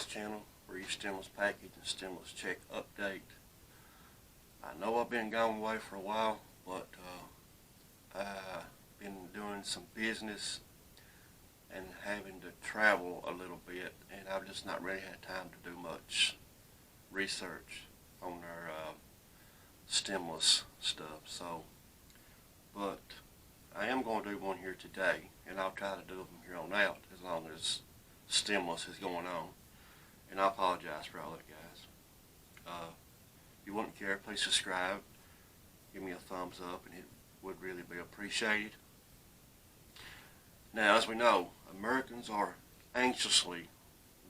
this channel for your stimulus package and stimulus check update. I know I've been gone away for a while, but I've been doing some business and having to travel a little bit, and I've just not really had time to do much research on their stimulus stuff. But I am going to do one here today, and I'll try to do them here on out as long as stimulus is going on. And I apologize for all that, guys. If you wouldn't care, please subscribe, give me a thumbs up, and it would really be appreciated. Now, as we know, Americans are anxiously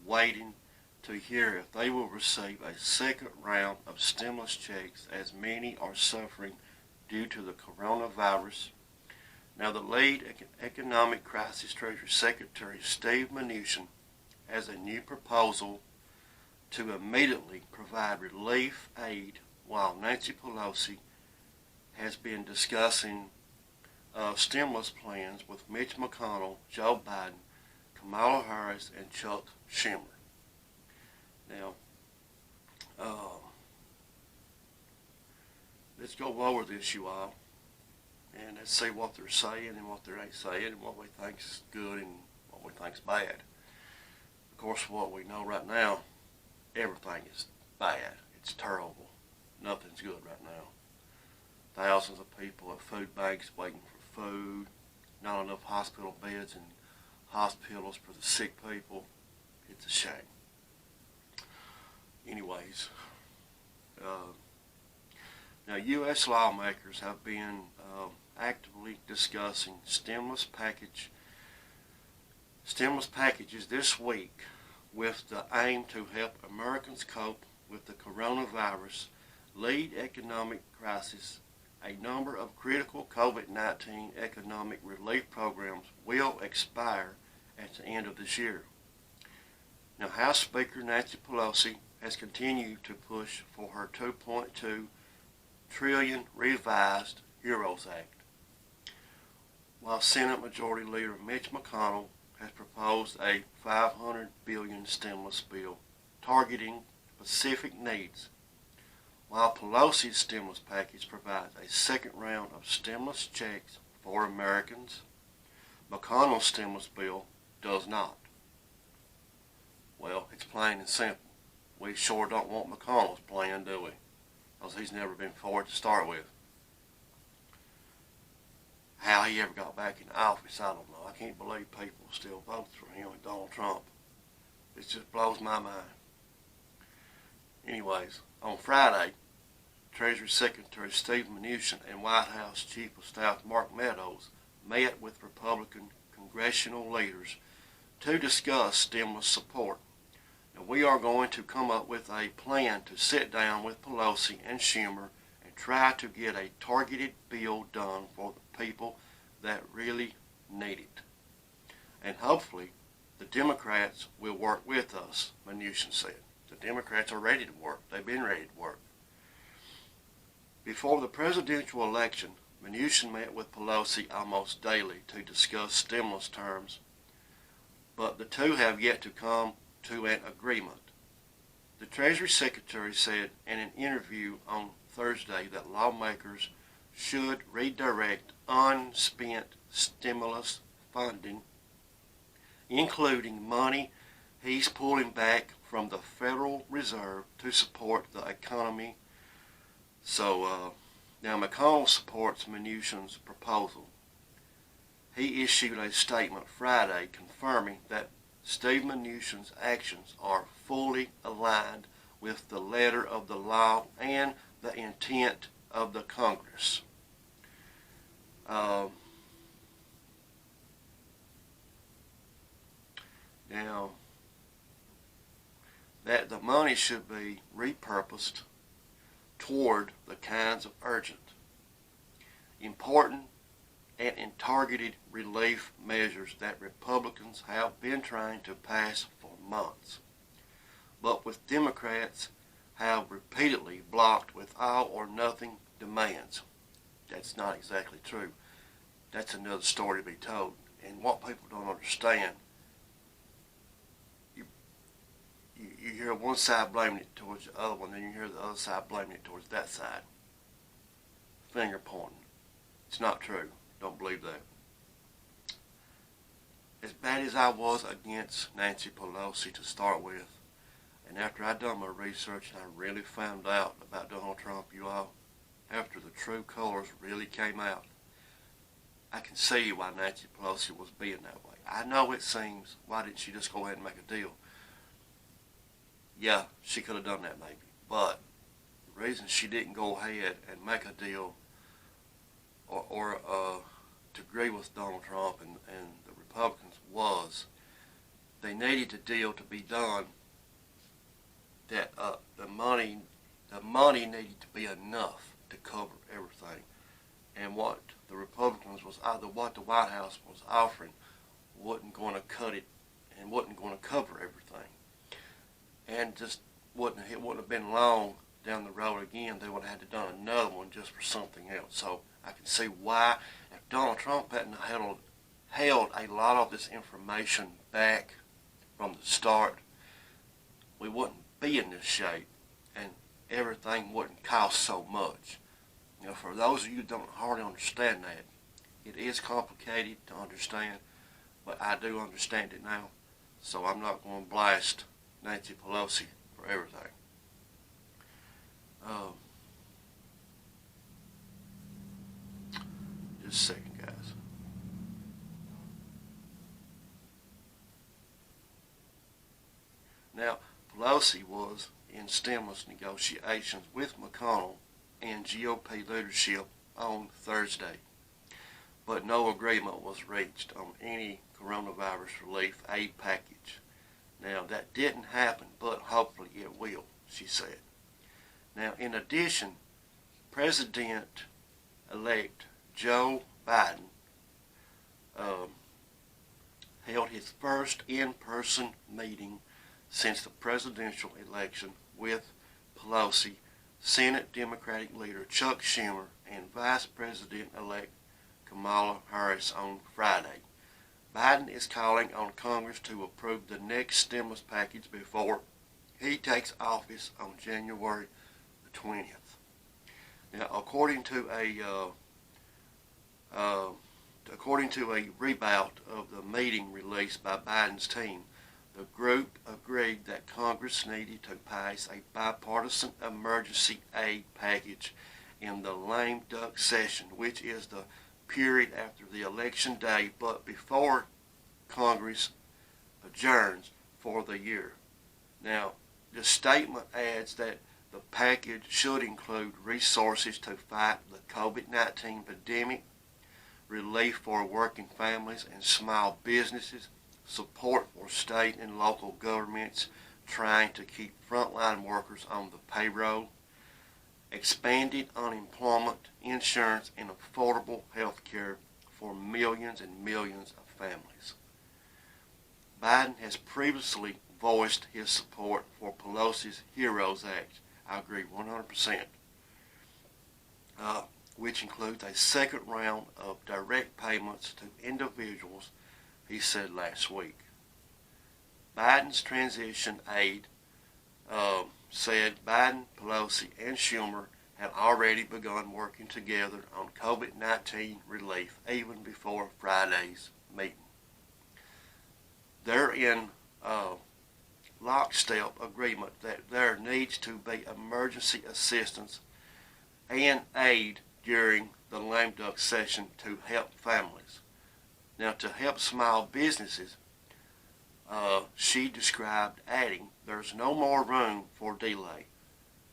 waiting to hear if they will receive a second round of stimulus checks, as many are suffering due to the coronavirus. Now, the lead economic crisis Treasury Secretary Steve Mnuchin has a new proposal to immediately provide relief aid, while Nancy Pelosi has been discussing stimulus plans with Mitch McConnell, Joe Biden, Kamala Harris, and Chuck Schumer. Now, let's go over this, you all, and let's see what they're saying and what they ain't saying, and what we think's good and what we think's bad. Of course, what we know right now, everything is bad. It's terrible. Nothing's good right now. Thousands of people at food banks waiting for food, not enough hospital beds and hospitals for the sick people. It's a shame. Anyways, now U.S. lawmakers have been actively discussing stimulus packages this week with the aim to help Americans cope with the coronavirus lead economic crisis. A number of critical COVID-19 economic relief programs will expire at the end of this year. Now, House Speaker Nancy Pelosi has continued to push for her $2.2 trillion revised HEROES Act, while Senate Majority Leader Mitch McConnell has proposed a $500 billion stimulus bill targeting specific needs. While Pelosi's stimulus package provides a second round of stimulus checks for Americans, McConnell's stimulus bill does not. Well, it's plain and simple. We sure don't want McConnell's plan, do we? Because he's never been for it to start with. How he ever got back in office, I don't know. I can't believe people still vote for him and Donald Trump. It just blows my mind. Anyways, on Friday, Treasury Secretary Steve Mnuchin and White House Chief of Staff Mark Meadows met with Republican congressional leaders to discuss stimulus support. Now, we are going to come up with a plan to sit down with Pelosi and Schumer and try to get a targeted bill done for the people that really need it. And hopefully the Democrats will work with us, Mnuchin said. The Democrats are ready to work. They've been ready to work. Before the presidential election, Mnuchin met with Pelosi almost daily to discuss stimulus terms, but the two have yet to come to an agreement. The Treasury Secretary said in an interview on Thursday that lawmakers should redirect unspent stimulus funding, including money he's pulling back from the Federal Reserve to support the economy. So now McConnell supports Mnuchin's proposal. He issued a statement Friday confirming that Steve Mnuchin's actions are fully aligned with the letter of the law and the intent of the Congress. Now, that the money should be repurposed toward the kinds of urgent, important, and targeted relief measures that Republicans have been trying to pass for months, but with Democrats have repeatedly blocked with all or nothing demands. That's not exactly true. That's another story to be told. And what people don't understand, you hear one side blaming it towards the other one, then you hear the other side blaming it towards that side. Finger pointing. It's not true. Don't believe that. As bad as I was against Nancy Pelosi to start with, and after I done my research and I really found out about Donald Trump, you all, after the true colors really came out, I can see why Nancy Pelosi was being that way. I know it seems, why didn't she just go ahead and make a deal? Yeah, she could have done that maybe. But the reason she didn't go ahead and make a deal or to agree with Donald Trump and the Republicans was they needed the deal to be done that the money needed to be enough to cover everything. And what the Republicans was either what the White House was offering wasn't going to cut it and wasn't going to cover everything. And just it wouldn't have been long down the road again. They would have had to done another one just for something else. So I can see why if Donald Trump hadn't held a lot of this information back from the start, we wouldn't be in this shape and everything wouldn't cost so much. You know, for those of you who don't hardly understand that, it is complicated to understand, but I do understand it now. So I'm not going to blast Nancy Pelosi for everything. Just a second, guys. Now, Pelosi was in stimulus negotiations with McConnell and GOP leadership on Thursday, but no agreement was reached on any coronavirus relief aid package. Now, that didn't happen, but hopefully it will, she said. Now, in addition, President-elect Joe Biden held his first in-person meeting since the presidential election with Pelosi, Senate Democratic leader Chuck Schumer, and Vice President-elect Kamala Harris on Friday. Biden is calling on Congress to approve the next stimulus package before he takes office on January the 20th. Now, according to a readout of the meeting released by Biden's team, the group agreed that Congress needed to pass a bipartisan emergency aid package in the lame duck session, which is the period after the election day, but before Congress adjourns for the year. Now, the statement adds that the package should include resources to fight the COVID-19 pandemic, relief for working families and small businesses, support for state and local governments trying to keep frontline workers on the payroll, expanded unemployment insurance, and affordable health care for millions and millions of families. Biden has previously voiced his support for Pelosi's HEROES Act. I agree 100%, which includes a second round of direct payments to individuals, he said last week. Biden's transition aide said Biden, Pelosi, and Schumer had already begun working together on COVID-19 relief even before Friday's meeting. They're in lockstep agreement that there needs to be emergency assistance and aid during the lame duck session to help families. Now, to help small businesses, she described adding, there's no more room for delay,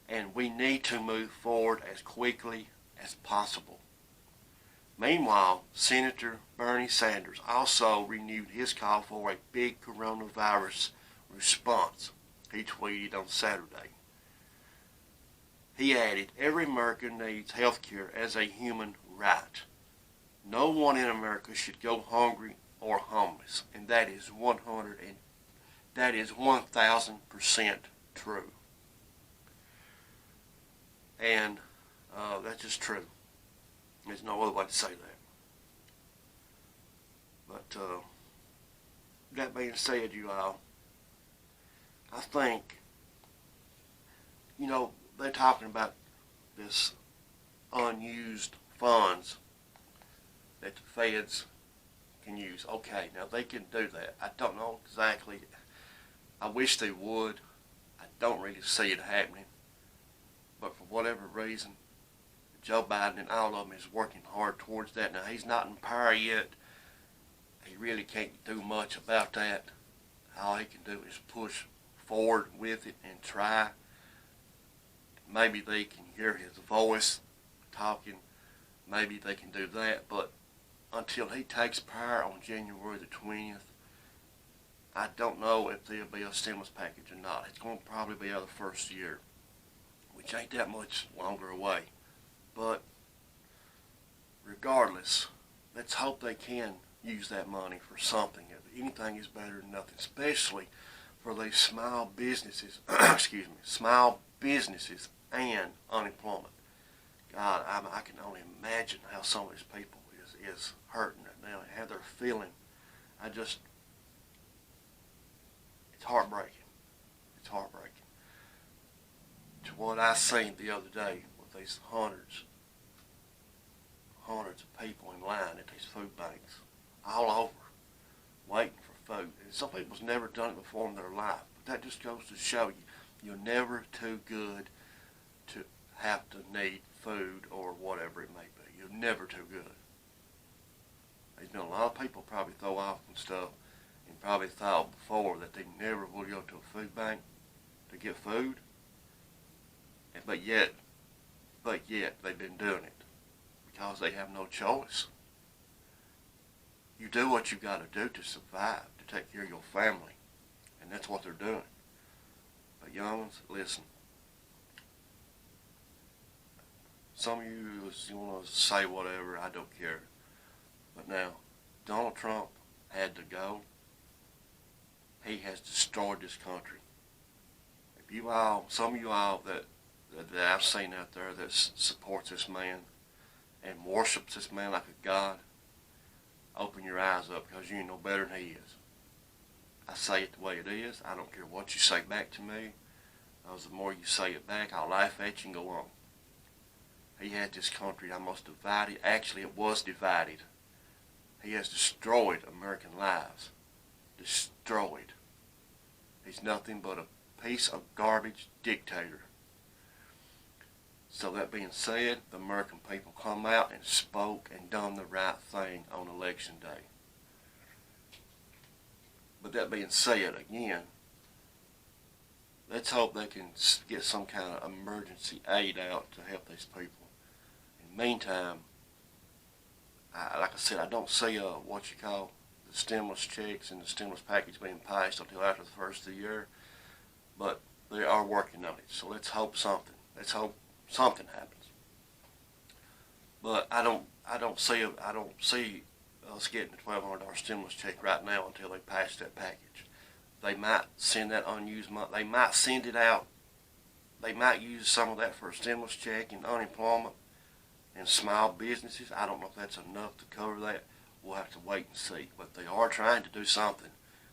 and we need to move forward as quickly as possible. Meanwhile, Senator Bernie Sanders also renewed his call for a big coronavirus response. He tweeted on Saturday. He added, every American needs health care as a human right. No one in America should go hungry or homeless, and that is 1,000% true. And that's just true. There's no other way to say that. But that being said, you all, I think, they're talking about this unused funds that the feds can use. Okay, now they can do that. I don't know exactly. I wish they would. I don't really see it happening. But for whatever reason, Joe Biden and all of them is working hard towards that. Now, he's not in power yet. He really can't do much about that. All he can do is push forward with it and try. Maybe they can hear his voice talking. Maybe they can do that. But until he takes power on January the 20th, I don't know if there'll be a stimulus package or not. It's going to probably be out of the first year, which ain't that much longer away. But regardless, let's hope they can use that money for something. Anything is better than nothing, especially for these small businesses, small businesses and unemployment. God, I can only imagine how some of these people is hurting right now and how they're feeling. It's heartbreaking. It's heartbreaking. To what I seen the other day with these hundreds of people in line at these food banks all over waiting for food. And some people's never done it before in their life. But that just goes to show you, you're never too good to have to need food or whatever it may be. You're never too good. There's been a lot of people probably throw off and stuff and probably thought before that they never would go to a food bank to get food. But yet they've been doing it because they have no choice. You do what you got to do to survive, to take care of your family, and that's what they're doing. But young ones, listen. Some of you want to say whatever, I don't care. But now, Donald Trump had to go. He has destroyed this country. Some of you all that I've seen out there that supports this man and worships this man like a god, open your eyes up because you ain't no better than he is. I say it the way it is. I don't care what you say back to me. Because the more you say it back, I'll laugh at you and go on. He had this country almost divided. Actually, it was divided. He has destroyed American lives. Destroyed. He's nothing but a piece of garbage dictator. So that being said, the American people come out and spoke and done the right thing on election day. But that being said, again, let's hope they can get some kind of emergency aid out to help these people. In the meantime, like I said, I don't see the stimulus checks and the stimulus package being passed until after the first of the year. But they are working on it. So let's hope something. Let's hope something happens. But I don't see us getting a $1,200 stimulus check right now until they pass that package. They might send that unused money. They might send it out. They might use some of that for a stimulus check and unemployment and small businesses. I don't know if that's enough to cover that. We'll have to wait and see. But they are trying to do something.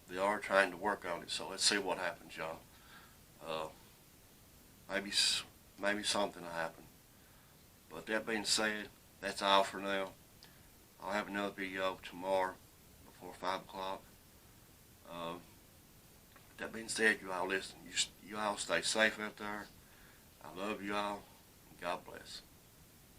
They are trying to work on it. So let's see what happens, y'all. Maybe something will happen. But that being said, that's all for now. I'll have another video tomorrow before 5 o'clock. That being said, you all listen. You all stay safe out there. I love you all. And God bless.